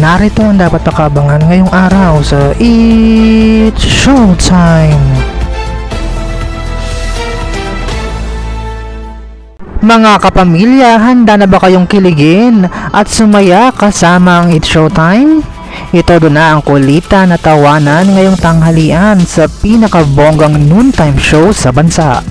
Narito ang dapat pakabangan ngayong araw sa It's Showtime! Mga kapamilya, handa na ba kayong kiligin at sumaya kasama ang It's Showtime? Ito doon na ang kulitan na tawanan ngayong tanghalian sa pinakabonggang noontime show sa bansa.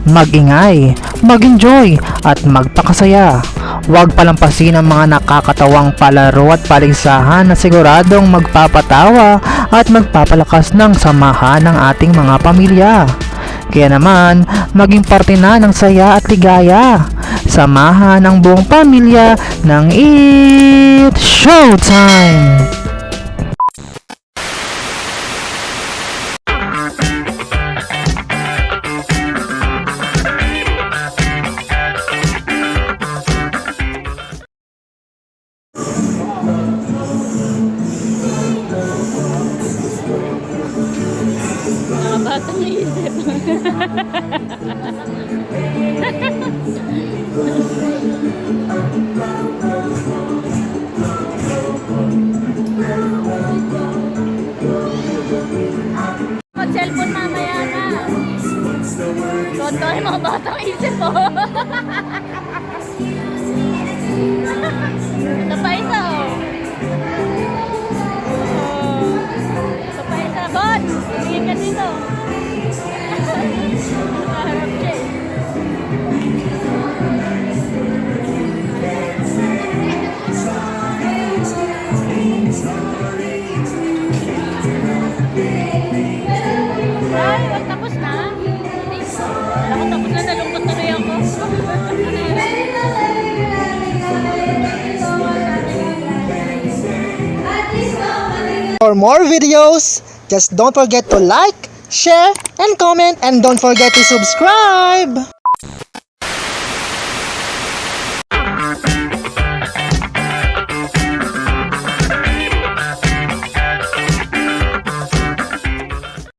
Mag-ingay, mag-enjoy at magpakasaya. Huwag palampasin ang mga nakakatawang palaro at paligsahan na siguradong magpapatawa at magpapalakas ng samahan ng ating mga pamilya. Kaya naman, maging parte na ng saya at ligaya. Samahan ang buong pamilya ng It's Showtime! Batang isip. Mag-cellphone mamaya na. Tonto yung mga batang isip po. Ito pa isa oh. Ito pa isa. Bon! Tingin ka dito. Harap siya eh. Ay, wag tapos na. Wala ko tapos na, nalungkot tuloy ako. For more videos, just don't forget to like, share, and comment, and don't forget to subscribe!